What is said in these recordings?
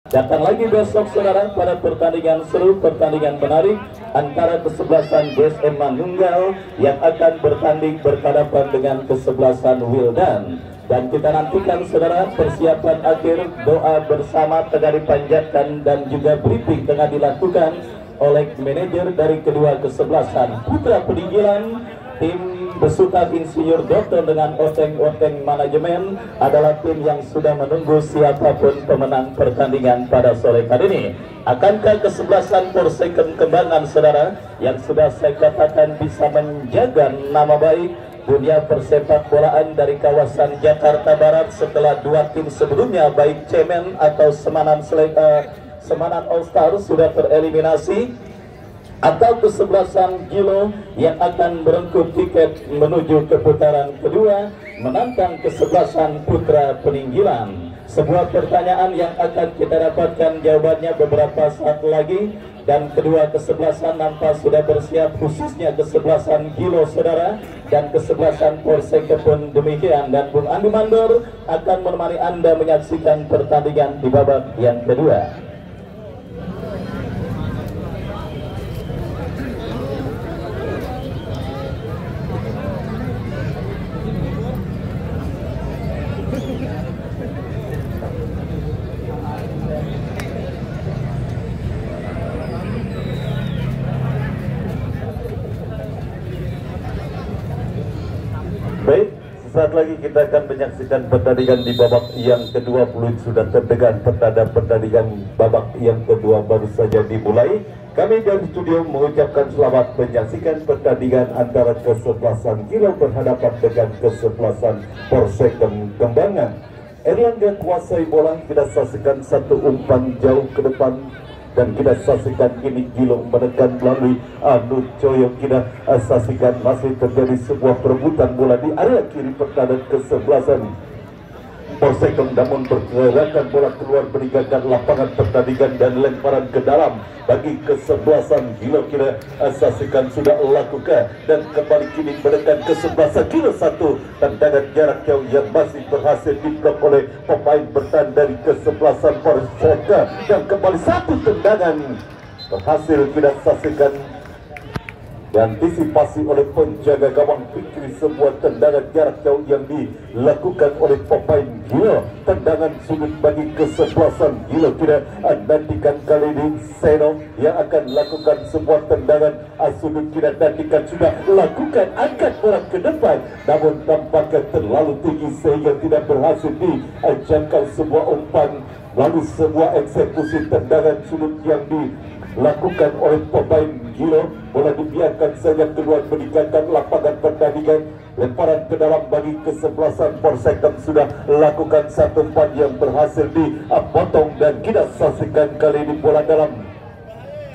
Datang lagi besok saudara pada pertandingan seru, pertandingan menarik antara kesebelasan BSM Manunggal yang akan bertanding berhadapan dengan kesebelasan Wildan. Dan kita nantikan saudara persiapan akhir, doa bersama tengah dipanjatkan dan juga briefing tengah dilakukan oleh manajer dari kedua kesebelasan. Putra Peninggilan, tim besutan Insinyur Dokter dengan oteng-oteng manajemen adalah tim yang sudah menunggu siapapun pemenang pertandingan pada sore hari ini. Akankah kesebelasan Polsekon Kembangan saudara yang sudah saya katakan bisa menjaga nama baik dunia persepak bolaan dari kawasan Jakarta Barat setelah dua tim sebelumnya baik Cemen atau Semanan All Star sudah tereliminasi, atau kesebelasan Gilo yang akan merengkuh tiket menuju ke putaran kedua menantang kesebelasan Putra Peninggilan. Sebuah pertanyaan yang akan kita dapatkan jawabannya beberapa saat lagi, dan kedua kesebelasan nampak sudah bersiap, khususnya kesebelasan Gilo saudara dan kesebelasan Polsekon pun demikian. Dan Bung Andi Mandor akan menemani Anda menyaksikan pertandingan di babak yang kedua. Baik, sesaat lagi kita akan menyaksikan pertandingan di babak yang ke-20. Sudah terdengar pertandingan babak yang kedua baru saja dimulai. Kami dari studio mengucapkan selamat menyaksikan pertandingan antara kesebelasan Gilo berhadapan dengan kesebelasan Polsekon Kembangan. Erlangga kuasai bola, kita saksikan satu umpan jauh ke depan. Dan kita saksikan kini Gilo menekan melalui Anu Coyo. Kita saksikan masih terjadi sebuah perebutan bola di area kiri pertahanan kesebelasan Polsekon, namun pergerakan bola keluar meninggalkan lapangan pertandingan dan lemparan ke dalam bagi kesebelasan Gilo. Kita saksikan sudah lakukan dan kembali kini menekan kesebelasan Gilo. Satu tendangan jarak jauh yang masih berhasil diblok oleh pemain bertahan dari kesebelasan Polsekon, dan kembali satu tendangan berhasil kita saksikan diantisipasi oleh penjaga gawang Fikri. Sebuah tendangan jarak jauh yang dilakukan oleh pemain Gilo. Tendangan sudut bagi kesebelasan Gilo. Kita nantikan kali ini Seno yang akan lakukan sebuah tendangan sudut. Kita nantikan sudah lakukan angkat bola ke depan, namun tampaknya terlalu tinggi sehingga tidak berhasil dijangkau sebuah umpan. Lalu sebuah eksekusi tendangan sudut yang dilakukan oleh pemain Gilo. Bola dibiarkan saja keluar meninggalkan lapangan pertandingan. Lemparan ke dalam bagi kesebelasan Polsekon. Sudah lakukan satu umpan yang berhasil dipotong, dan kita saksikan kali ini bola dalam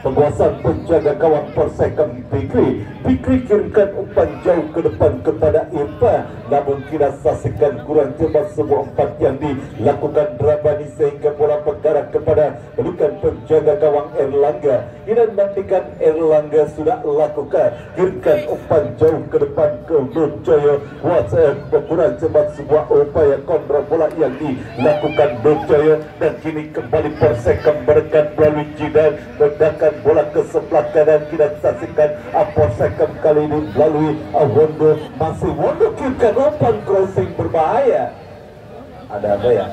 penguasaan penjaga gawang Polsekon Fikri. Fikri kirimkan umpan jauh ke depan kepada Irfa, namun kita saksikan kurang cepat sebuah umpan yang dilakukan Drabani sehingga bola mengarah kepada pelukan penjaga gawang Erlangga. Kita nantikan Erlangga sudah lakukan kirimkan umpan jauh ke depan ke Nurjoyo. Kurang cepat sebuah upaya kontrol bola yang dilakukan Nurjoyo, dan kini kembali Polsekon menekan melalui Jidan, mendakan bola ke sebelah kanan. Kita saksikan Polsekon kali ini melalui Wondo. Masih Wondo kirimkan umpan crossing berbahaya. Ada apa ya?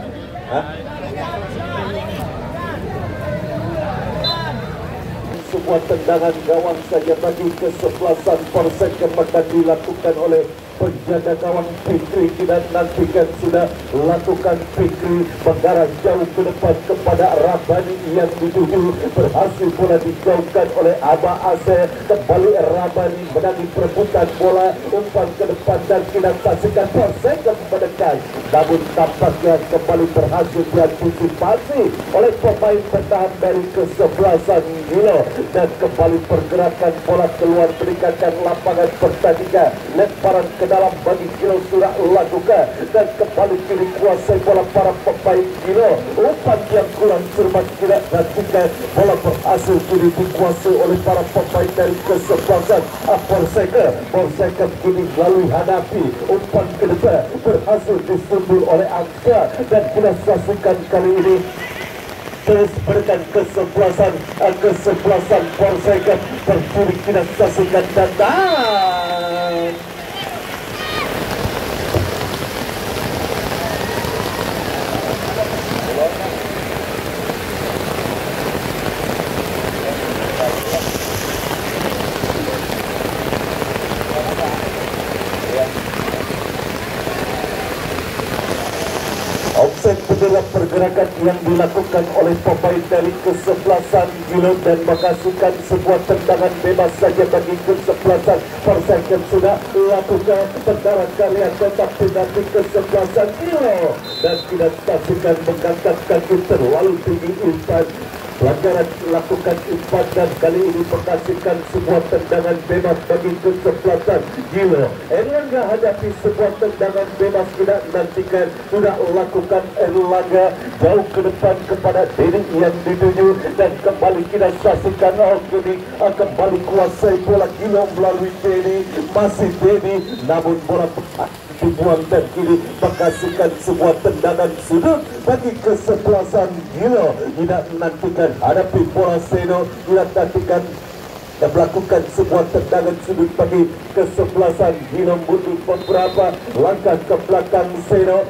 Sebuah tendangan gawang saja bagi kesebelasan Polsekon akan dilakukan oleh penjaga gawang Fikri. Kita nantikan sudah lakukan Fikri mengarah jauh ke depan kepada Rabani yang dituju. Berhasil bola dijauhkan oleh Aba Ase. Kembali Rabani menangi perebutan bola, umpan ke depan, dan kita saksikan Polsekon mendekat, namun tampaknya kembali berhasil diantisipasi oleh pemain bertahan dari kesebelasan Gilo, dan kembali pergerakan bola keluar meninggalkan lapangan pertandingan. Lemparan ke dalam bagi Gilo sudah lakukan, dan kembali kini kuasai bola para pemain Gilo. Umpan yang kurang cermat tidak nantikan, bola berhasil kini dikuasai oleh para pemain dari kesebelasan Polsekon. Polsekon kini melalui hadapi umpan ke depan, berhasil disundur oleh Angka, dan kita saksikan kali ini terus berikan kesebelasan Polsek tercuri kita saksikan datang. Offset adalah pergerakan yang dilakukan oleh pemain dari kesebelasan Gilo dan menghasilkan sebuah tendangan bebas saja bagi kesebelasan Polsek yang sudah lakukan tendangan kalian tetapi nanti kesebelasan Gilo dan tidak saksikan mengangkat kaki terlalu tinggi Irfan. Pelanggaran dilakukan Irfan dan kali ini menghasilkan sebuah tendangan bebas bagi kesebelasan Gilo. Erlangga hadapi sebuah tendangan bebas tidak nantikan sudah lakukan Erlangga jauh ke depan kepada Dedi yang dituju dan kembali kita saksikan Alkini kembali kuasai bola Gilo melalui Dedi, masih Dedi namun bola dibuang dan kini menghasilkan sebuah tendangan sudut bagi kesebelasan Gilo. Tidak menantikan hadapi bola Seno, tidak nantikan dan melakukan sebuah tendangan sudut bagi kesebelasan Gilo. Mundur beberapa langkah ke belakang Seno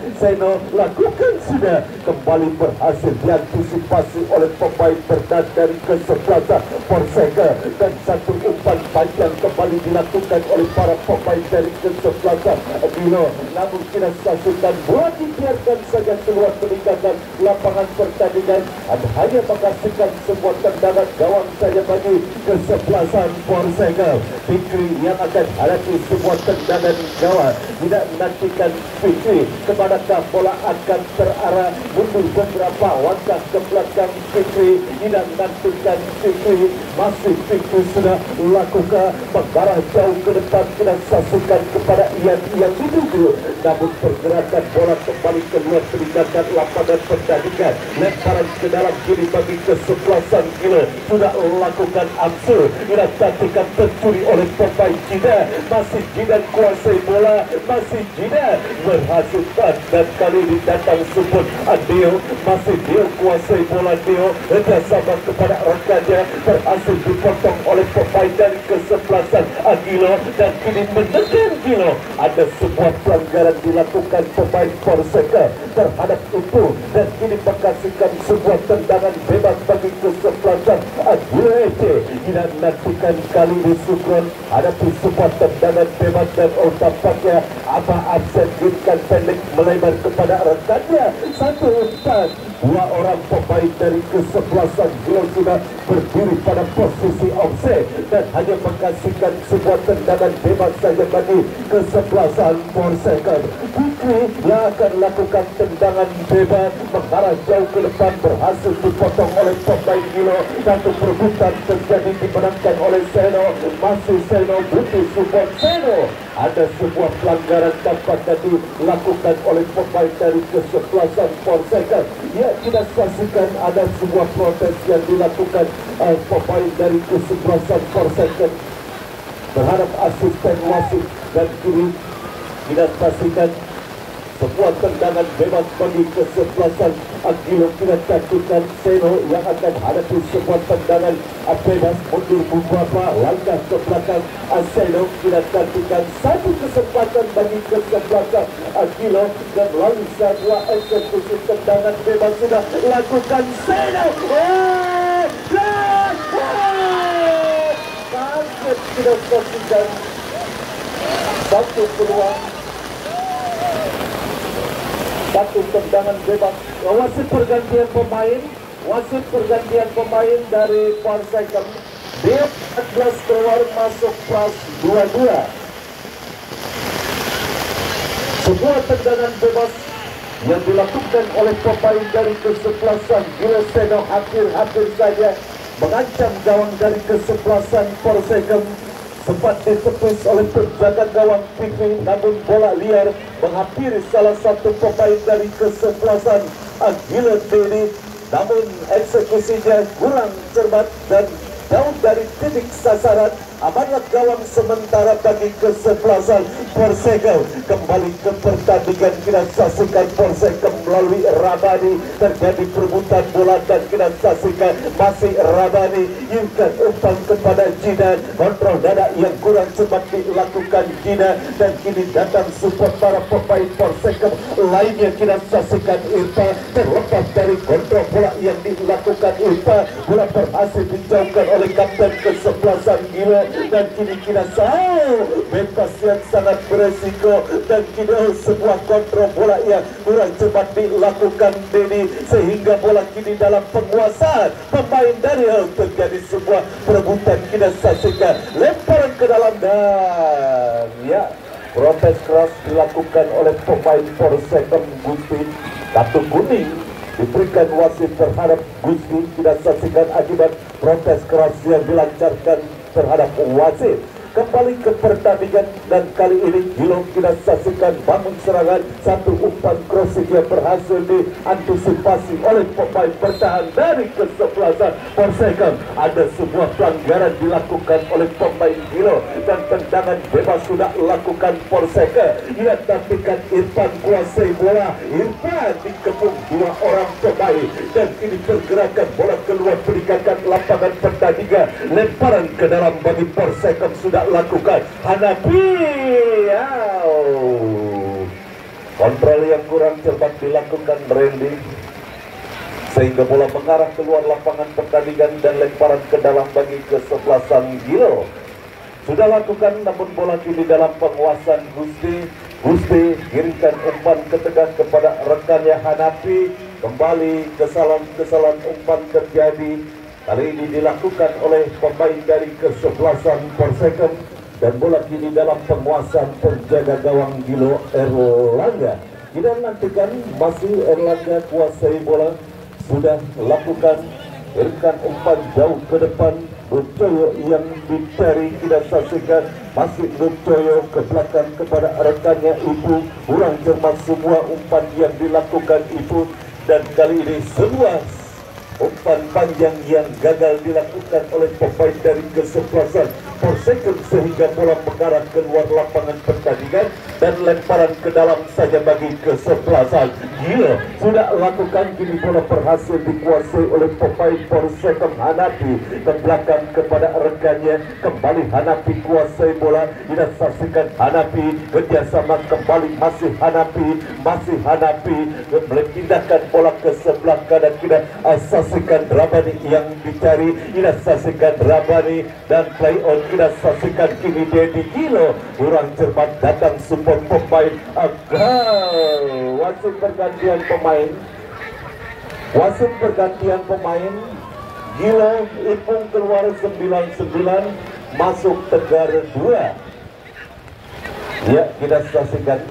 lakukan sudah kembali berhasil diantisipasi oleh pemain berdas dari kesebelasan Polsek dan satu umpan panjang kembali dilakukan oleh para pemain dari kesebelasan Gilo. Namun tidak saksikan bola dibiarkan saja keluar meninggalkan lapangan pertandingan dan hanya menghasilkan sebuah tendangan gawang saja bagi kesebelasan Polsek. Fikri yang akan hadapi sebuah tendangan gawang, tidak menantikan Fikri kemanakah bola akan terarah, mundur beberapa langkah ke belakang Fikri, tidak menantikan Fikri, masih Fikri sudah lakukan mengarah jauh ke depan, tidak saksikan kepada Ian yang dituju, namun pergerakan bola kembali keluar meninggalkan lapangan pertandingan. Lemparan ke dalam kiri bagi kesebelasan Gilo, sudah lakukan Amsul, tidak cantikan tercuri oleh pemain Jida, masih Jida kuasai bola, masih Jida berhasilkan dan kali ini datang support Deo, masih Deo kuasai bola Deo, bersama kepada rekannya berhasil dipotong oleh pemain dari kesebelasan Gilo dan kini menekan Gilo. Ada sebuah pelanggaran dilakukan pemain Polsek terhadap itu dan kini menghasilkan sebuah tendangan bebas bagi kesebelasan Gilo FC. Tidak nantikan kali ini Sukron hadapi sebuah tendangan bebas dan tampaknya absen berikan pendek melebar kepada rekannya. Satu umpan, dua orang pemain dari kesebelasan Gilo sudah berdiri pada posisi offset dan hanya menghasilkan sebuah tendangan bebas saja bagi kesebelasan Polsek. Fikri yang akan lakukan tendangan bebas mengarah jauh ke depan berhasil dipotong oleh pemain Gilo. Satu perebutan terjadi dimenangkan oleh Seno, masih Seno butuh support Seno. Ada sebuah pelanggaran tampaknya dilakukan oleh pemain dari kesebelasan Polsek. Ya, kita saksikan ada sebuah protes yang dilakukan pemain dari kesebelasan Polsek terhadap asisten wasit dan kini kita saksikan sebuah tendangan bebas bagi kesebelasan Gilo. Kita cantikan Seno yang akan hadapi sebuah tendangan bebas mundur beberapa langkah ke belakang Seno. Kita cantikan satu kesempatan bagi kesebelasan Gilo dan melalui sebuah eksekusi tendangan bebas sudah lakukan Seno. Kaget kita saksikan satu peluang, satu tendangan bebas. Wasit pergantian pemain dari Polsek. Dia 14 keluar masuk plus 22. Sebuah tendangan bebas yang dilakukan oleh pemain dari kesebelasan Gilo. Seno hampir saja mengancam gawang dari kesebelasan Polsek. Sempat ditepis oleh penjaga gawang Fikri, namun bola liar menghampiri salah satu pemain dari kesebelasan Gilo Dedi, namun eksekusinya kurang cermat dan jauh dari titik sasaran amanlah gawang sementara bagi kesebelasan Persegel. Kembali ke pertandingan, kita saksikan Persegel melalui Rabani, terjadi perebutan bola dan kita saksikan masih Rabani yungkan umpan kepada Jidan, kontrol dada yang kurang cepat dilakukan Jidan, dan kini datang support para pemain Persegel lainnya. Kita saksikan Irfan terlepas dari kontrol bola yang dilakukan Irfan, bola berhasil dijauhkan oleh kapten kesebelasan Gilo, dan kini kita bebas yang sangat beresiko, dan kini sebuah kontrol bola yang kurang cepat dilakukan Dedi, sehingga bola kini dalam penguasaan pemain dari terjadi sebuah perebutan. Kita saksikan lemparan ke dalam dan ya, protes keras dilakukan oleh pemain Persegel Gusti. Kartu kuning diberikan wasit terhadap Gusti. Kita saksikan akibat protes keras yang dilancarkan terhadap wasit. Kembali ke pertandingan, dan kali ini Gilo kita saksikan bangun serangan, satu umpan crossing yang berhasil diantisipasi oleh pemain bertahan dari kesebelasan Persegel. Ada sebuah pelanggaran dilakukan oleh pemain Gilo dan tendangan bebas sudah lakukan Persegel. Ia tapikan Irfan kuasai bola, Irfan dikepung dua orang pemain, dan ini pergerakan bola keluar meninggalkan lapangan pertandingan. Lemparan ke dalam bagi Persegel sudah lakukan Hanapi. Kontrol yang kurang cepat dilakukan Randy, sehingga bola mengarah keluar lapangan pertandingan dan lemparan ke dalam bagi kesebelasan Gilo. Sudah lakukan, namun bola kini dalam penguasaan Gusti. Gusti kirimkan umpan ke tengah kepada rekannya Hanapi. Kembali kesalahan umpan terjadi. Kali ini dilakukan oleh pemain dari kesebelasan Persegel, dan bola kini dalam penguasaan penjaga gawang Gilo Erlangga. Kita nantikan masih Erlangga kuasai bola, sudah lakukan berikan umpan jauh ke depan. Nucoyo yang dicari, tidak saksikan masih Nucoyo ke belakang kepada rekannya Ibu. Kurang cermat semua umpan yang dilakukan Ibu, dan kali ini semua umpan panjang yang gagal dilakukan oleh pemain dari kesebelasan Persegel, sehingga bola mengarah keluar lapangan pertandingan dan lemparan ke dalam saja bagi kesebelasan Gilo. Sudah lakukan, kini bola berhasil dikuasai oleh pemain Persegel Hanapi ke belakang kepada rekannya. Kembali Hanapi kuasai bola, kita saksikan Hanapi kerjasama kembali, masih Hanapi memindahkan bola ke sebelah kanan. Kita saksikan Rabani yang dicari, kita saksikan Rabani dan play on. Kita saksikan kini Dedi Gilo kurang cermat, datang support pemain. Wasit pergantian pemain Gilo. Ipung keluar 99, masuk Tegar 2. Ya, kita saksikan.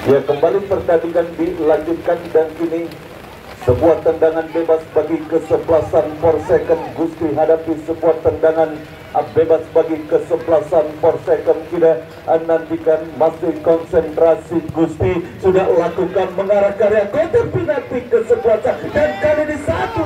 Ya, kembali pertandingan dilanjutkan, dan kini sebuah tendangan bebas bagi kesebelasan Persegel Gusti hadapi sebuah tendangan bebas bagi kesebelasan Persegel. Kita nantikan, masih konsentrasi Gusti sudah lakukan mengarah ke area kotak penalti kesebelasan, dan kali ini satu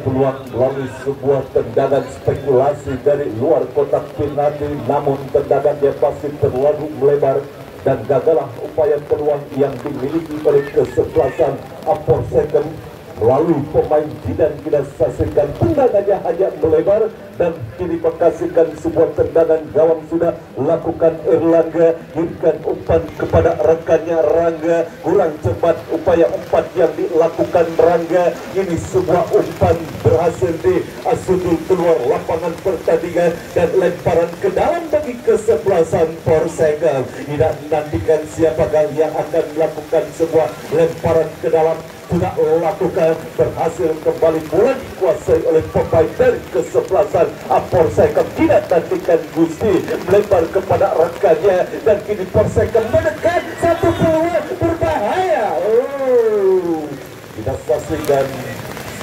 peluang melalui sebuah tendangan spekulasi dari luar kotak penalti, namun tendangannya pasti terlalu melebar dan gagallah upaya peluang yang dimiliki oleh kesebelasan Persegel melalui pemain Jidan. Kita saksikan tendangannya hanya melebar, dan kini menghasilkan sebuah tendangan gawang sudah lakukan Erlangga, kirimkan umpan kepada rekannya Rangga. Kurang cepat upaya umpan yang dilakukan Rangga, ini sebuah umpan berhasil disudul keluar lapangan pertandingan dan lemparan ke dalam bagi kesebelasan Persegel. Tidak menantikan siapakah yang akan melakukan sebuah lemparan ke dalam, sudah lakukan, berhasil kembali bola dikuasai oleh pemain dari kesebelasan Persegel. Tidak nantikan Gusti melebar kepada rekannya, dan kini Persegel menekan satu peluang berbahaya. kita saksikan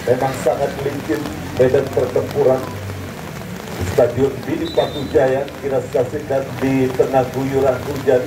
memang sangat licin medan pertempuran di Stadion Bini Patujaya. Kita saksikan di tengah guyuran hujan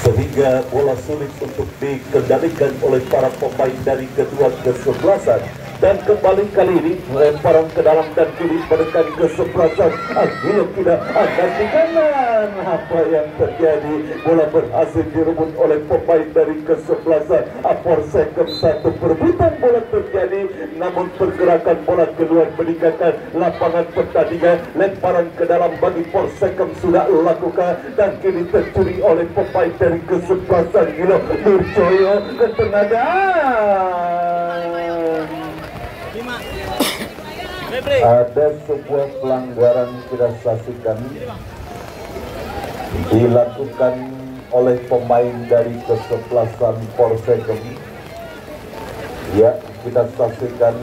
sehingga bola sulit untuk dikendalikan oleh para pemain dari kedua kesebelasan. Dan kembali kali ini lemparan ke dalam dan kiri menekan kesebelasan. Akhirnya tidak akan di kanan. Apa yang terjadi? Bola berhasil direbut oleh pemain dari kesebelasan. Porsechem satu perebutan bola terjadi, namun pergerakan bola keluar meninggalkan lapangan pertandingan. Lemparan ke dalam bagi Porsechem sudah lakukan dan kini tercuri oleh pemain dari kesebelasan. Nurcoyo ke tengah ada sebuah pelanggaran kita saksikan dilakukan oleh pemain dari kesebelasan Porsechem. Ya, kita saksikan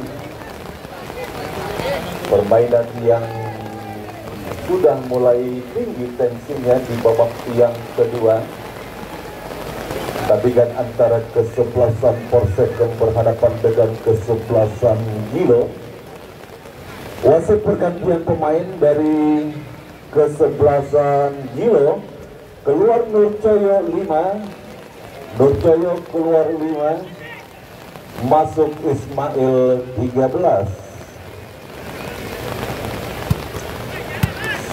permainan yang sudah mulai tinggi tensinya di babak yang kedua. Tandingan antara kesebelasan Porsechem berhadapan dengan kesebelasan Gilo. Wasit pergantian pemain dari kesebelasan Gilo, keluar Nurcoyo 5, Nurcoyo keluar 5, masuk Ismail 13.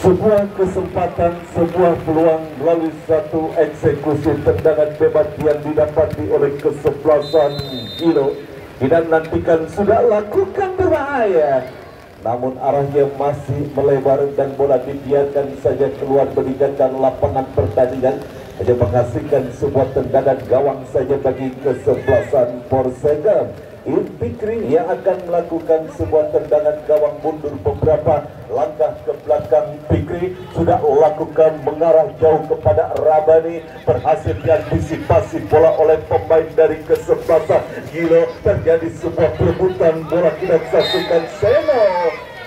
Sebuah kesempatan, sebuah peluang melalui satu eksekusi tendangan bebas yang didapati oleh kesebelasan Gilo. Tidak nantikan sudah lakukan berbahaya, namun arahnya masih melebar dan bola dibiarkan saja keluar meninggalkan lapangan pertandingan, hanya menghasilkan sebuah tendangan gawang saja bagi kesebelasan Porsechem. Fikri yang akan melakukan sebuah tendangan gawang mundur beberapa langkah ke belakang. Fikri sudah lakukan mengarah jauh kepada Rabani, berhasil diantisipasi bola oleh pemain dari kesebelasan Gilo. Terjadi sebuah perebutan bola, kita saksikan Seno.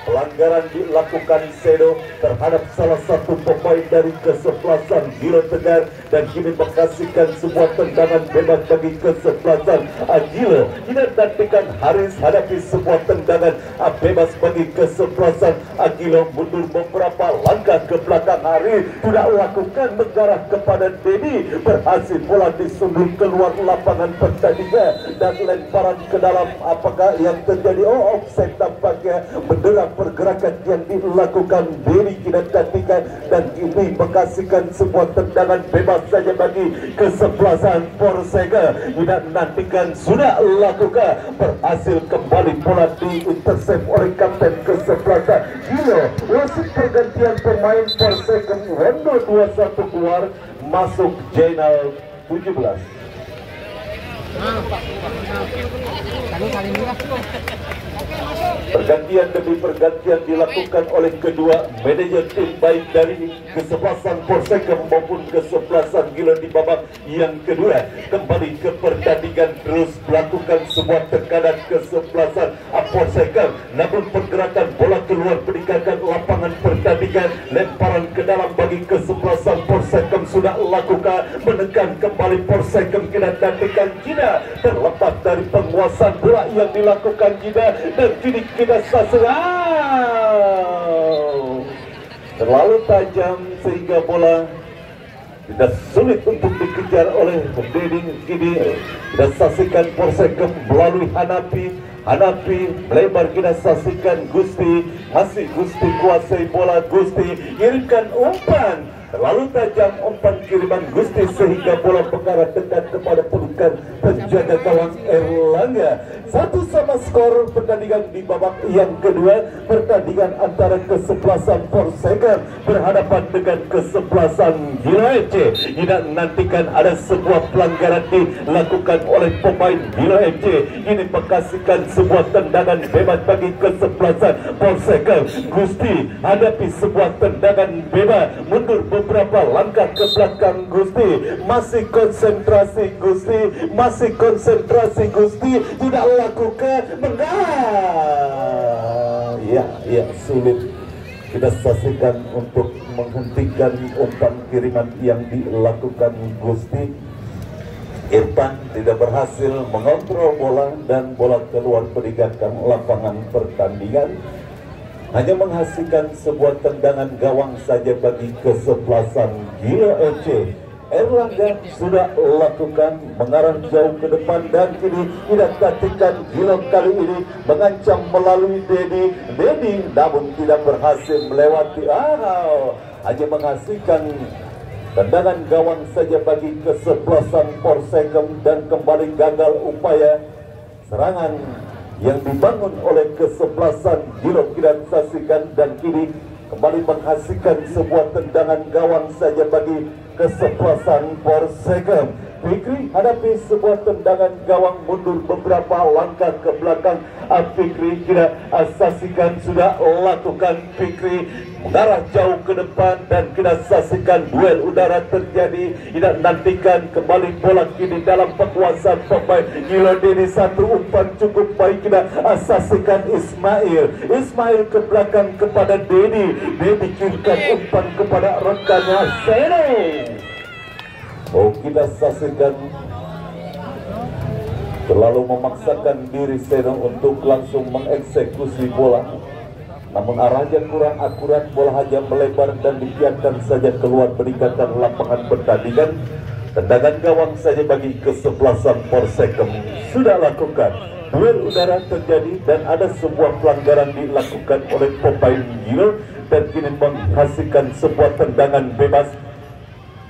Pelanggaran dilakukan Seno terhadap salah satu pemain dari kesebelasan Gilo Tegar dan kini menghasilkan sebuah tendangan bebas bagi kesebelasan Gilo. Tidak nantikan Haris hadapi sebuah tendangan bebas bagi kesebelasan Gilo. Mundur beberapa langkah ke belakang, Haris sudah lakukan mengarah kepada Dedi, berhasil bola disundul keluar lapangan pertandingan dan lemparan ke dalam. Apakah yang terjadi? Offside tampaknya. Bendera pergerakan yang dilakukan Dedi kita nantikan dan ini menghasilkan sebuah tendangan bebas saja bagi kesebelasan Porsechem. Tidak nantikan sudah lakukan, berhasil kembali bola diintercept oleh kapten kesebelasan Gilo. Wasit pergantian pemain Porsechem, Wendo 21 keluar, masuk Jainal 17. Pergantian demi pergantian dilakukan oleh kedua manajer tim, baik dari kesebelasan Porsechem maupun kesebelasan Gilo di babak yang kedua. Kembali ke pertandingan, terus melakukan sebuah tekanan kesebelasan Porsechem, namun pergerakan bola keluar meninggalkan lapangan pertandingan. Lemparan ke dalam bagi kesebelasan Porsechem sudah lakukan, menekan kembali Porsechem. Kita nantikan Jina terlepas dari penguasaan bola yang dilakukan Jina dan kini kita terlalu tajam sehingga bola tidak sulit untuk dikejar oleh Dedi. Kini kita saksikan Porsechem melalui Hanapi melebar, kita saksikan Gusti, masih Gusti kuasai bola. Gusti kirimkan umpan, terlalu tajam umpan kiriman Gusti sehingga bola mengarah dekat kepada pelukan penjaga gawang Erlangga. 1-1 skor pertandingan di babak yang kedua. Pertandingan antara kesebelasan Porsechem berhadapan dengan kesebelasan Gilo FC. Tidak nantikan ada sebuah pelanggaran dilakukan oleh pemain Gilo FC. Ini menghasilkan sebuah tendangan bebas bagi kesebelasan Porsechem. Gusti hadapi sebuah tendangan bebas, mundur beberapa langkah ke belakang. Gusti masih konsentrasi, Gusti masih konsentrasi. Gusti tidak lakukan ya sulit kita saksikan untuk menghentikan umpan kiriman yang dilakukan Gusti. Irfan tidak berhasil mengontrol bola dan bola keluar meninggalkan lapangan pertandingan, hanya menghasilkan sebuah tendangan gawang saja bagi kesebelasan Gilo FC. Erlangga sudah lakukan mengarah jauh ke depan dan kini tidak taktikan Gilo kali ini mengancam melalui Dedi namun tidak berhasil melewati hanya menghasilkan tendangan gawang saja bagi kesebelasan Porsegem dan kembali gagal upaya serangan yang dibangun oleh kesebelasan Gilo. Kita saksikan dan kini kembali menghasilkan sebuah tendangan gawang saja bagi kesebelasan Porsegem. Fikri hadapi sebuah tendangan gawang mundur beberapa langkah ke belakang. Fikri tidak saksikan sudah lakukan Fikri mengarah jauh ke depan dan kita saksikan duel udara terjadi. Tidak nantikan kembali bola kini dalam penguasaan pemain Gilo Dedi. Satu umpan cukup baik, kita saksikan Ismail ke belakang kepada Dedi kirimkan umpan kepada rekannya Seno. Kita saksikan terlalu memaksakan diri Seno untuk langsung mengeksekusi bola, namun arahnya kurang akurat, bola hanya melebar dan dibiarkan saja keluar meninggalkan lapangan pertandingan. Tendangan gawang saja bagi kesebelasan Porsegem sudah lakukan. Duel udara terjadi dan ada sebuah pelanggaran dilakukan oleh pemain Gilo dan kini menghasilkan sebuah tendangan bebas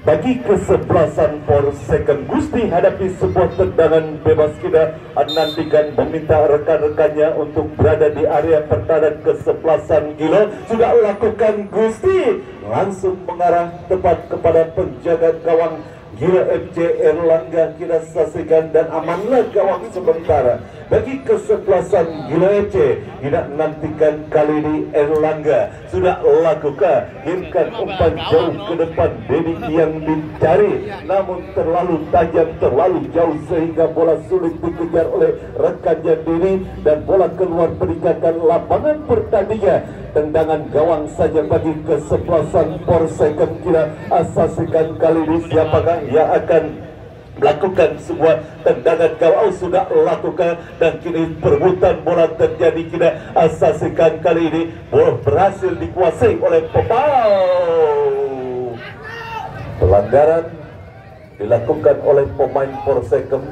bagi kesebelasan Porsegem. Gusti hadapi sebuah tendangan bebas. Kita nantikan meminta rekan-rekannya untuk berada di area pertahanan kesebelasan Gilo. Sudah lakukan Gusti, langsung mengarah tepat kepada penjaga gawang Gilo FC Erlangga. Kita saksikan dan amanlah gawang sementara bagi kesebelasan Gilo FC. Tidak nantikan kali ini Erlangga sudah lakukan kirimkan umpan jauh ke depan. Dedi yang dicari namun terlalu tajam, terlalu jauh sehingga bola sulit dikejar oleh rekannya Dedi dan bola keluar meninggalkan lapangan pertandingan. Tendangan gawang saja bagi kesebelasan Porsegem. Kita saksikan kali ini siapakah yang akan melakukan sebuah tendangan gawang. Sudah lakukan dan kini perebutan bola terjadi. Kita saksikan kali ini bola berhasil dikuasai oleh pemain. Pelanggaran dilakukan oleh pemain Porsegem,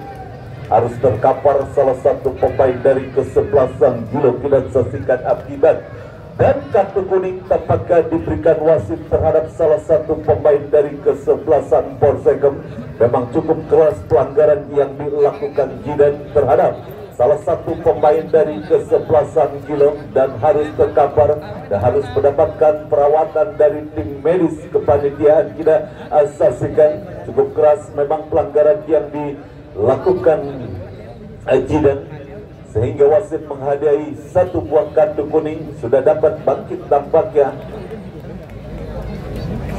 harus terkapar salah satu pemain dari kesebelasan Gilo. Kita saksikan akibat dan kartu kuning tampaknya diberikan wasit terhadap salah satu pemain dari kesebelasan Porsegem. Memang cukup keras pelanggaran yang dilakukan Jidan terhadap salah satu pemain dari kesebelasan Gilo dan harus terkapar dan harus mendapatkan perawatan dari tim medis kepanitiaan. Kita saksikan cukup keras memang pelanggaran yang dilakukan Jidan sehingga wasit menghadiahi satu buah kartu kuning. Sudah dapat bangkit tampaknya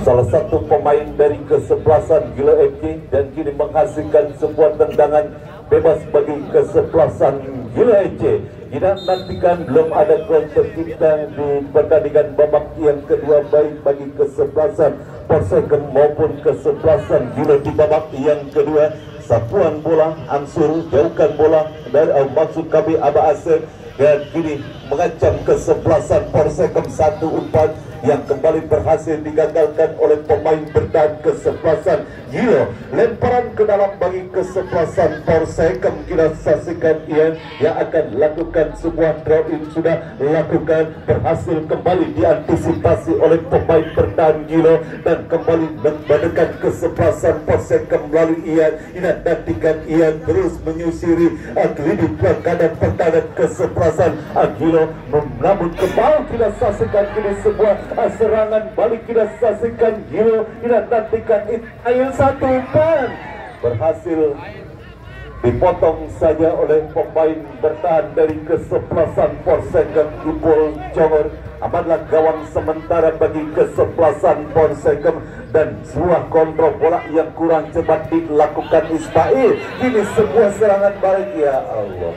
salah satu pemain dari kesebelasan Gilo FC dan kini menghasilkan sebuah tendangan bebas bagi kesebelasan Gilo FC. Kita nantikan belum ada gol tercipta di pertandingan babak yang kedua baik bagi kesebelasan Porsegem maupun kesebelasan Gilo di babak yang kedua. Sapuan bola, Ansur jauhkan bola dari maksud kami Aba Asir dan kini mengancam kesebelasan Porsegem. Satu umpan yang kembali berhasil digagalkan oleh pemain bertahan kesebelasan Gilo. Lemparan ke dalam bagi kesebelasan Porsegem. Kita saksikan Ian yang akan lakukan sebuah draw in sudah lakukan, berhasil kembali diantisipasi oleh pemain bertahan Gilo dan kembali mendekat kesebelasan Porsegem melalui Ian. Ini nantikan Ian terus menyusiri lini pelanggaran pertahanan kesebelasan Gilo. Namun kembali kita saksikan kini sebuah serangan balik. Kita saksikan Gilo. Kita nantikan Ismail. Satu umpan berhasil dipotong saja oleh pemain bertahan dari kesebelasan Porsegem Ipul Jongor. Amanlah gawang sementara bagi kesebelasan Porsegem dan sebuah kontrol bola yang kurang cepat dilakukan Ismail. Ini sebuah serangan balik, ya Allah.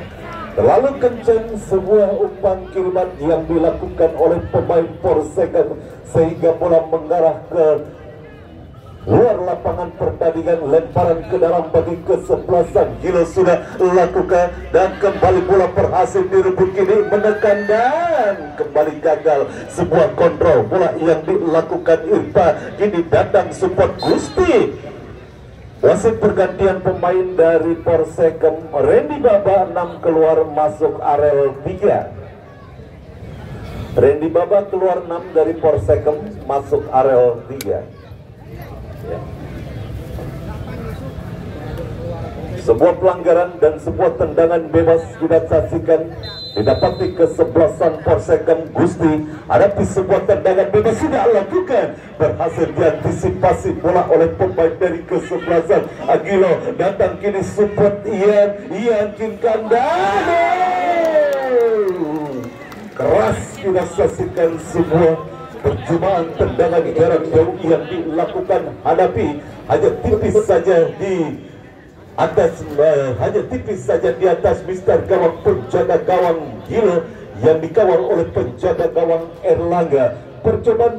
Terlalu kencang sebuah umpan kiriman yang dilakukan oleh pemain Porsegem sehingga bola mengarah ke luar lapangan pertandingan, lemparan ke dalam bagi kesebelasan Gilo sudah lakukan dan kembali bola berhasil direbut kini menekan dan kembali gagal sebuah kontrol bola yang dilakukan Irfan. Kini datang support Gusti. Wasit pergantian pemain dari Porsekem, Randy Baba 6 keluar masuk Arel 3. Randy Baba keluar 6 dari Porsekem masuk Arel 3. Ya. Sebuah pelanggaran dan sebuah tendangan bebas kita saksikan didapati kesebelasan Porsekem Gusti. Hadapi sebuah tendangan bebas sudah lakukan, berhasil diantisipasi bola oleh pemain dari kesebelasan Agilo. Datang kini support Ian Kinkandano. Keras kita saksikan sebuah percobaan tendangan jarak jauh yang dilakukan. Hadapi hanya tipis saja di atas, Mister gawang penjaga gawang Gilo yang dikawal oleh penjaga gawang Erlangga. Percobaan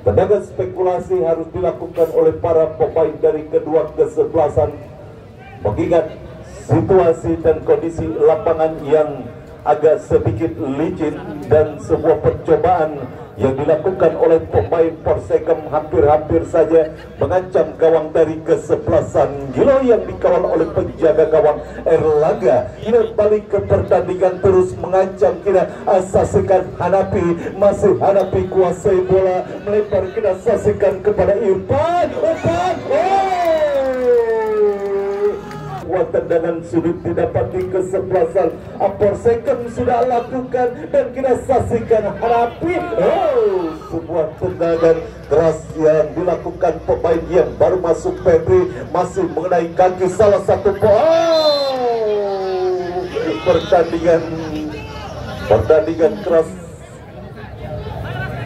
tendangan spekulasi harus dilakukan oleh para pemain dari kedua kesebelasan mengingat situasi dan kondisi lapangan yang agak sedikit licin dan sebuah percobaan yang dilakukan oleh pemain Porsekem hampir-hampir saja mengancam gawang dari kesebelasan Gilo yang dikawal oleh penjaga gawang Erlangga. Ini balik ke pertandingan terus mengancam kita. Saksikan Hanapi, masih Hanapi kuasai bola, melempar kita saksikan kepada Irfan. Tendangan sudut didapati kesebelasan Porsekem sudah lakukan dan kita saksikan Hanapi. Sebuah tendangan keras yang dilakukan pemain yang baru masuk Febri, masih mengenai kaki salah satu pertandingan keras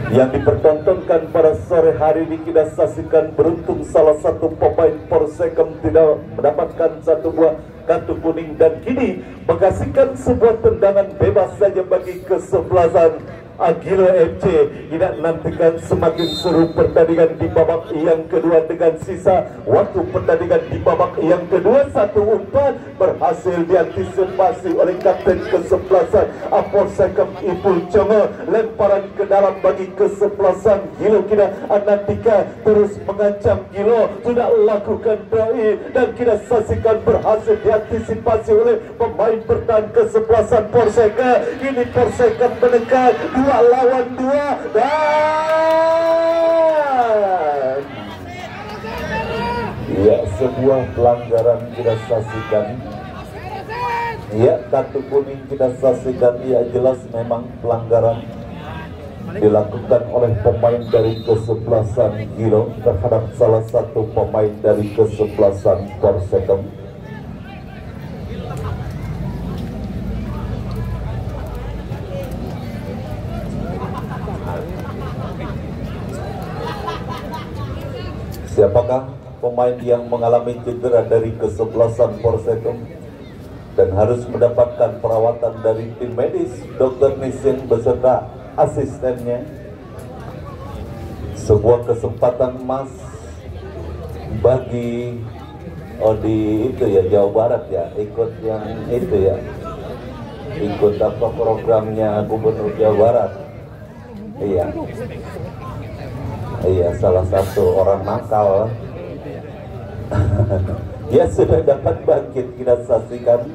yang dipertontonkan pada sore hari ini. Kita saksikan beruntung salah satu pemain Porsekem tidak mendapatkan satu buah kartu kuning dan kini menghasilkan sebuah tendangan bebas saja bagi kesebelasan Agilo FC. Kita nantikan semakin seru pertandingan di babak yang kedua dengan sisa waktu pertandingan di babak yang kedua. Satu umpan berhasil diantisipasi oleh kapten kesebelasan Porsekem Ipul Congo. Lemparan ke dalam bagi kesebelasan Gilo. Kita nantikan terus mengancam Gilo, sudah lakukan doi dan kita saksikan berhasil diantisipasi oleh pemain bertahan kesebelasan Porsekem. Ini Porsekem menekan 2 lawan 2 dan ya sebuah pelanggaran kita saksikan. Ya, kartu kuning kita saksikan. Ya, jelas memang pelanggaran dilakukan oleh pemain dari kesebelasan Gilo terhadap salah satu pemain dari kesebelasan Porsekem. Siapakah pemain yang mengalami cedera dari kesebelasan Porsekem dan harus mendapatkan perawatan dari tim medis Dr. Nisien beserta asistennya? Sebuah kesempatan emas bagi di itu ya, Jawa Barat ya, ikut yang itu ya, ikut apa programnya Gubernur Jawa Barat. Iya, salah satu orang nakal. Dia sudah dapat bangkit, kita saksikan.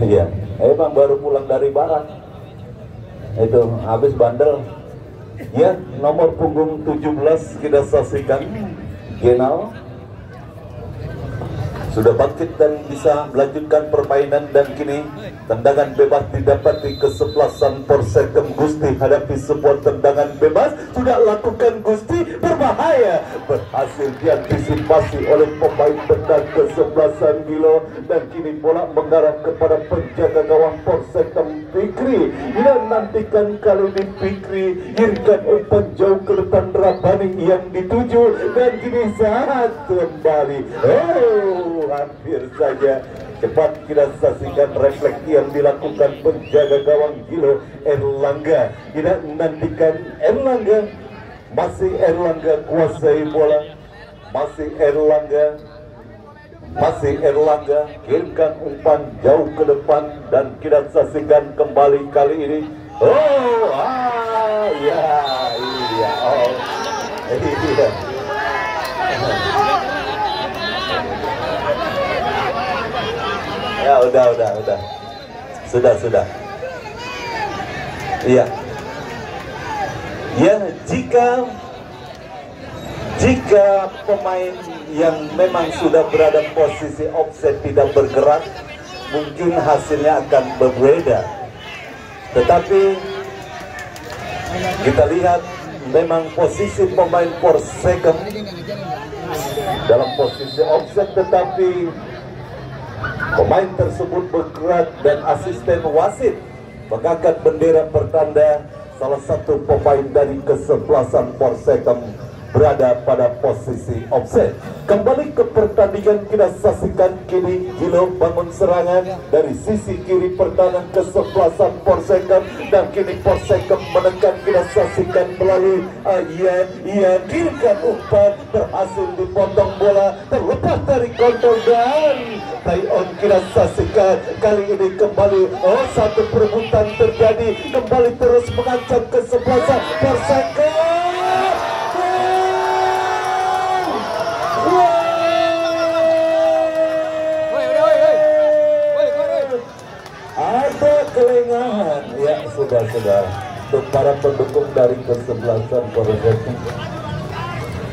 Iya, emang baru pulang dari barat. Itu habis bandel. Ya, nomor punggung 17 kita saksikan. Genal sudah bangkit dan bisa melanjutkan permainan dan kini tendangan bebas didapati kesebelasan Porsekem Gusti. Hadapi sebuah tendangan bebas sudah lakukan Gusti, berbahaya, berhasil diantisipasi oleh pemain bertahan kesebelasan Gilo dan kini bola mengarah kepada penjaga gawang Porsekem Fikri. Kita nantikan kali ini Fikri giringkan umpan jauh ke depan Rabani yang dituju dan kini saat kembali hampir saja Cepat kita saksikan refleks yang dilakukan penjaga gawang Gilo Erlangga. Kita nantikan Erlangga. Masih Erlangga kuasai bola. Masih Erlangga kirimkan umpan jauh ke depan dan kita saksikan kembali kali ini. Iya. Ya udah. Sudah. Iya. Ya, jika pemain yang memang sudah berada posisi offset tidak bergerak, mungkin hasilnya akan berbeda. Tetapi kita lihat memang posisi pemain Porsche dalam posisi offset, tetapi pemain tersebut bergerak dan asisten wasit mengangkat bendera pertanda salah satu pemain dari kesebelasan Porsche berada pada posisi offset. Kembali ke pertandingan, kita saksikan kini Gilo bangun serangan dari sisi kiri pertahanan kesebelasan Porsche, dan kini Porsche menekan. Kita saksikan melalui Ian kirimkan umpan, berhasil dipotong bola, terlepas dari kontrol dan Tayon. Kita saksikan kali ini kembali satu perebutan terjadi, kembali terus mengancam kesebelasan Porsche. Ada kelengahan, ya sudah untuk para pendukung dari kesebelasan Porsche.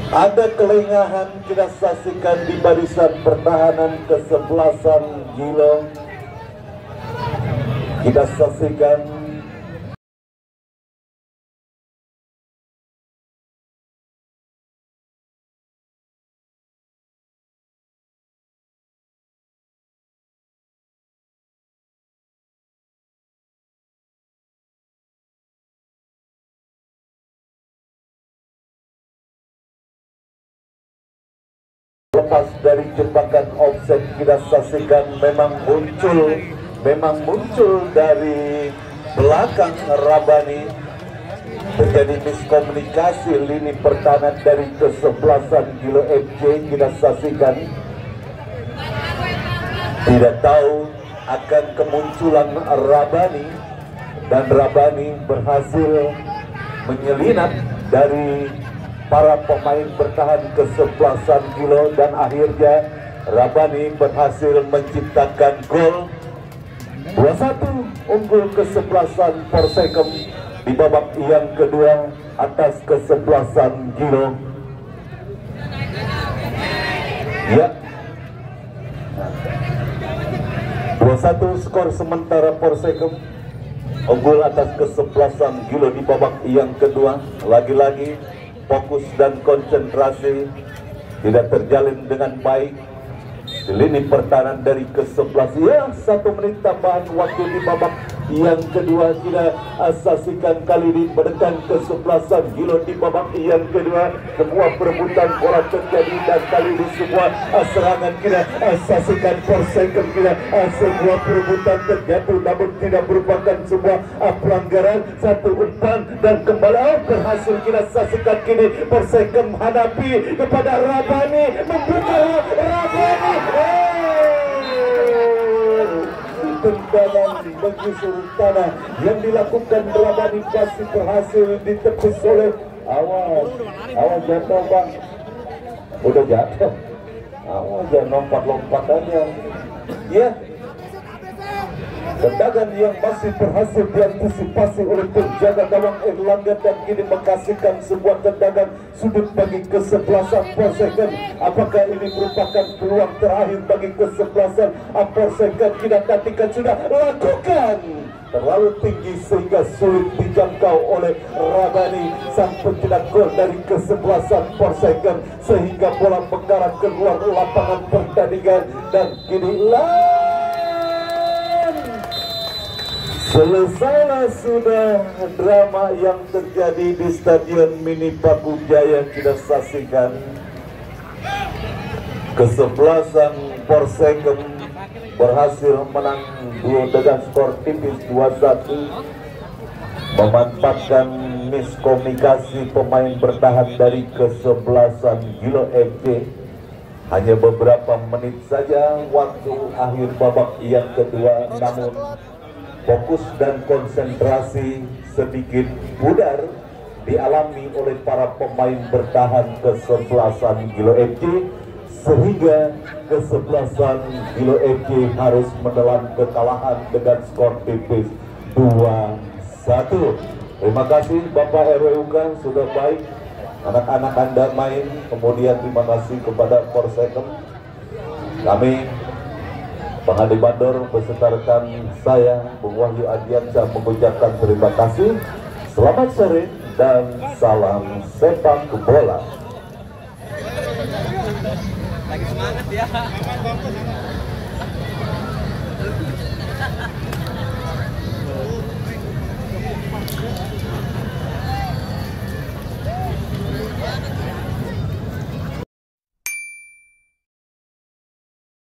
Ada kelengahan kita saksikan di barisan pertahanan kesebelasan Gilo. Kita saksikan lepas dari jebakan offset. Kita saksikan memang muncul dari belakang Rabani, terjadi miskomunikasi lini pertahanan dari kesebelasan Gilo FC. Kita saksikan tidak tahu akan kemunculan Rabani, dan Rabani berhasil menyelinap dari para pemain bertahan kesebelasan Gilo, dan akhirnya Rabani berhasil menciptakan gol 2-1 unggul kesebelasan Porsche di babak yang kedua atas kesebelasan Gilo. Ya, 2-1 skor sementara Porsche unggul atas kesebelasan Gilo di babak yang kedua. Lagi-lagi fokus dan konsentrasi tidak terjalin dengan baik di lini pertahanan dari kesebelasan. Ya, 1 menit tambahan waktu di babak yang kedua. Kita saksikan kali ini menekan kesebelasan Gilo di babak yang kedua. Semua perebutan bola terjadi, dan kali ini semua serangan kita saksikan Porsche kita sebuah perebutan terjatuh, namun tidak merupakan sebuah pelanggaran. Satu umpan dan kembali berhasil kita saksikan kini Porsche menghadapi kepada Rabani, membuka Rabani. Tendangan menggusur tanah yang dilakukan Rabani pasti berhasil ditepis oleh awas jatuh bang, udah jatuh, awas jangan lompat-lompatannya. Ya, tendangan yang masih berhasil diantisipasi oleh penjaga gawang Erlangga, dan kini menghasilkan sebuah tendangan sudut bagi kesebelasan Porsche. Apakah ini merupakan peluang terakhir bagi kesebelasan Porsche? Kita nantikan, sudah lakukan terlalu tinggi sehingga sulit dijangkau oleh Rabani, sang pencetak gol dari kesebelasan Porsche, sehingga bola mengarah keluar lapangan pertandingan. Dan kini selesailah sudah drama yang terjadi di Stadion Mini Paku Jaya. Kita saksikan kesebelasan Porsche berhasil menang dengan skor tipis 2-1, memanfaatkan miskomunikasi pemain bertahan dari kesebelasan Gilo FC. Hanya beberapa menit saja waktu akhir babak yang kedua, namun fokus dan konsentrasi sedikit pudar dialami oleh para pemain bertahan kesebelasan Gilo FC, sehingga kesebelasan Gilo FC harus menelan kekalahan dengan skor tipis 2-1. Terima kasih Bapak RWUK, sudah baik anak-anak Anda main. Kemudian terima kasih kepada Polsekem. Kami Penghadi Bandor beserta rekan saya Bung Wahyu Adiansyah mengucapkan terima kasih. Selamat sore dan salam sepak bola. Lagi semangat ya.